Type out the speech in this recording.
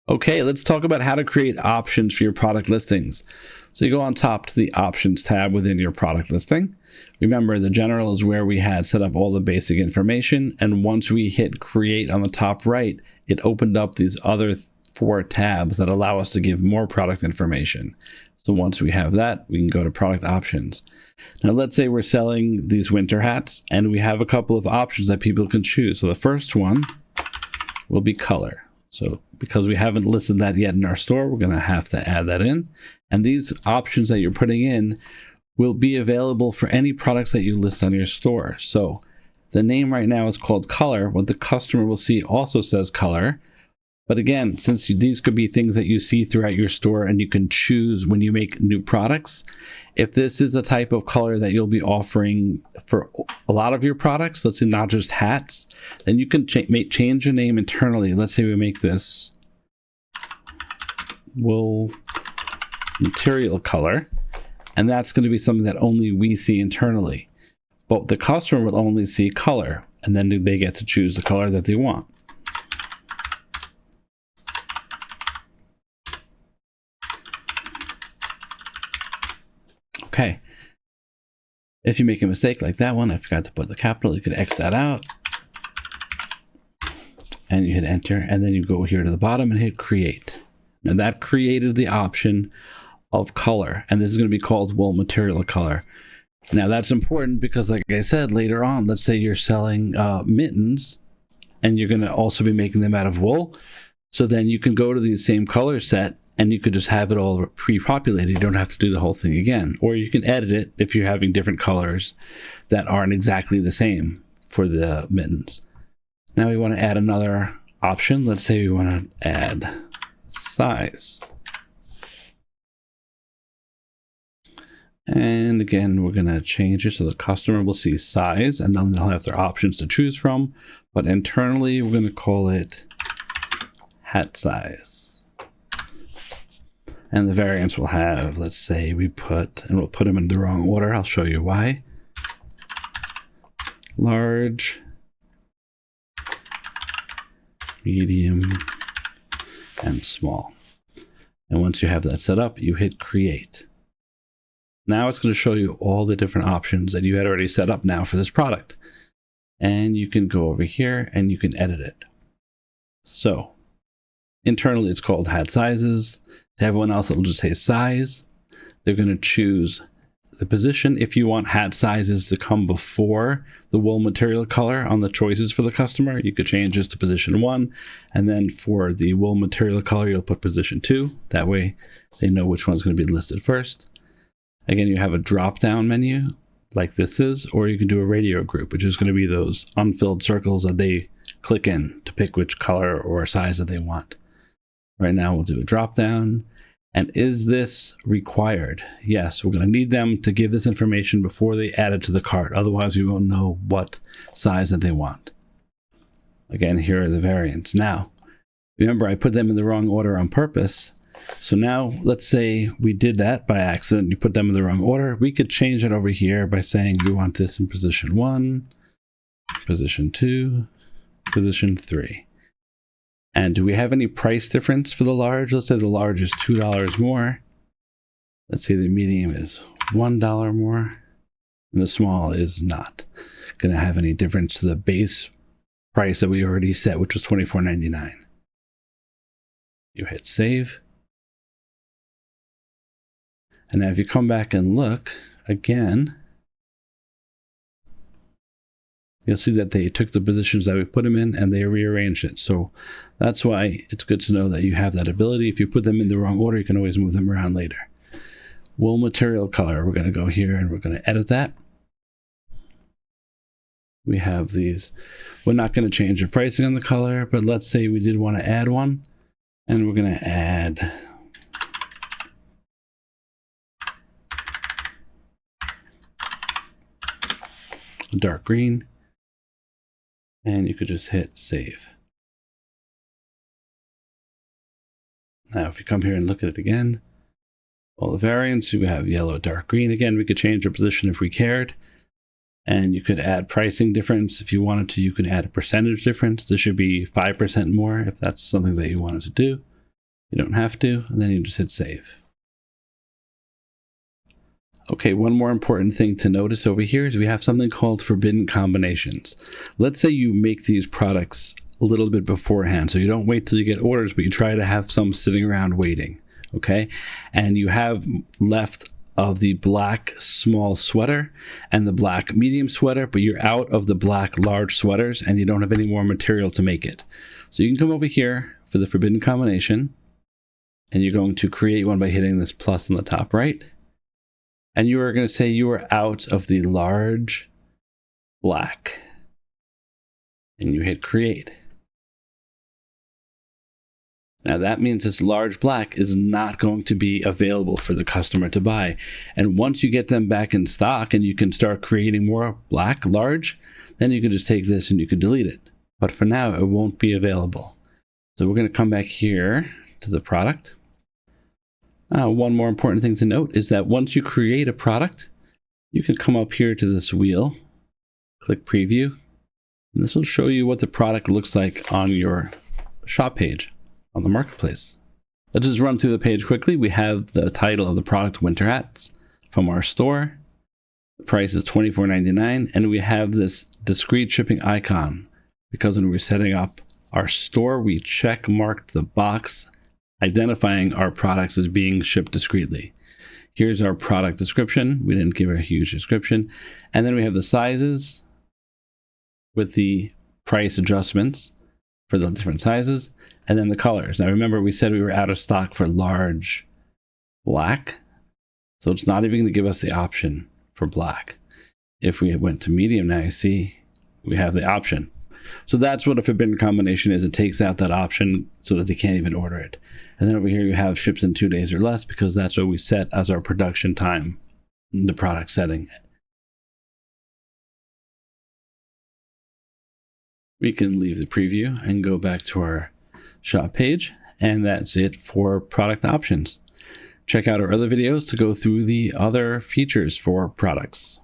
Okay, let's talk about how to create options for your product listings. So you go on top to the options tab within your product listing. Remember, the general is where we had set up all the basic information. And once we hit create on the top right, it opened up these other 4 tabs that allow us to give more product information. So once we have that, we can go to product options. Now, let's say we're selling these winter hats and we have a couple of options that people can choose. So the first one will be color. So because we haven't listed that yet in our store, we're going to have to add that in. And these options that you're putting in will be available for any products that you list on your store. So the name right now is called color. What the customer will see also says color. But again, since these could be things that you see throughout your store and you can choose when you make new products, if this is a type of color that you'll be offering for a lot of your products, let's say not just hats, then you can change your name internally. Let's say we make this wool material color, and that's going to be something that only we see internally. But the customer will only see color, and then they get to choose the color that they want. Okay, if you make a mistake like that one, I forgot to put the capital, you could X that out and you hit enter, and then you go here to the bottom and hit create. Now that created the option of color, and this is going to be called wool material color. Now that's important because, like I said, later on, let's say you're selling mittens and you're going to also be making them out of wool. So then you can go to the same color set and you could just have it all pre-populated. You don't have to do the whole thing again. Or you can edit it if you're having different colors that aren't exactly the same for the mittens. Now we want to add another option. Let's say we want to add size. And again, we're going to change it so the customer will see size, and then they'll have their options to choose from. But internally, we're going to call it hat size. And the variants will have, let's say we'll put them in the wrong order. I'll show you why. Large, medium, and small. And once you have that set up, you hit create. Now it's going to show you all the different options that you had already set up now for this product. And you can go over here and you can edit it. So internally, it's called hat sizes. To everyone else, it will just say size. They're going to choose the position. If you want hat sizes to come before the wool material color on the choices for the customer, you could change this to position 1. And then for the wool material color, you'll put position 2. That way they know which one's going to be listed first. Again, you have a drop-down menu like this is, or you can do a radio group, which is going to be those unfilled circles that they click in to pick which color or size that they want. Right now, we'll do a drop-down. And is this required? Yes, we're going to need them to give this information before they add it to the cart. Otherwise, we won't know what size that they want. Again, here are the variants. Now, remember, I put them in the wrong order on purpose. So now, let's say we did that by accident. You put them in the wrong order. We could change it over here by saying we want this in position 1, position 2, position 3. And do we have any price difference for the large? Let's say the large is $2 more. Let's say the medium is $1 more. And the small is not going to have any difference to the base price that we already set, which was $24.99. You hit save. And now if you come back and look again, you'll see that they took the positions that we put them in and they rearranged it. So that's why it's good to know that you have that ability. If you put them in the wrong order, you can always move them around later. Wool material color, we're going to go here and we're going to edit that. We have these. We're not going to change the pricing on the color, but let's say we did want to add one, and we're going to add a dark green. And you could just hit save. Now, if you come here and look at it again, all the variants, we have yellow, dark green. Again, we could change the position if we cared. And you could add pricing difference. If you wanted to, you could add a percentage difference. This should be 5% more if that's something that you wanted to do. You don't have to, and then you just hit save. Okay, one more important thing to notice over here is we have something called forbidden combinations. Let's say you make these products a little bit beforehand, so you don't wait till you get orders, but you try to have some sitting around waiting, okay? And you have left of the black small sweater and the black medium sweater, but you're out of the black large sweaters and you don't have any more material to make it. So you can come over here for the forbidden combination, and you're going to create one by hitting this plus on the top right. And you are going to say you are out of the large black. And you hit create. Now that means this large black is not going to be available for the customer to buy. And once you get them back in stock and you can start creating more black large, then you can just take this and you can delete it. But for now, it won't be available. So we're going to come back here to the product. One more important thing to note is that once you create a product, you can come up here to this wheel, click preview, and this will show you what the product looks like on your shop page on the marketplace. Let's just run through the page quickly. We have the title of the product, winter hats, from our store. The price is $24.99, and we have this discrete shipping icon because when we're setting up our store, we check marked the box identifying our products as being shipped discreetly. Here's our product description. We didn't give a huge description. And then we have the sizes with the price adjustments for the different sizes, and then the colors. Now remember, we said we were out of stock for large black, so it's not even going to give us the option for black. If we went to medium, now you see we have the option. So that's what a forbidden combination is. It takes out that option so that they can't even order it. And then over here you have ships in 2 days or less, because that's what we set as our production time in the product setting. We can leave the preview and go back to our shop page, and that's it for product options. Check out our other videos to go through the other features for products.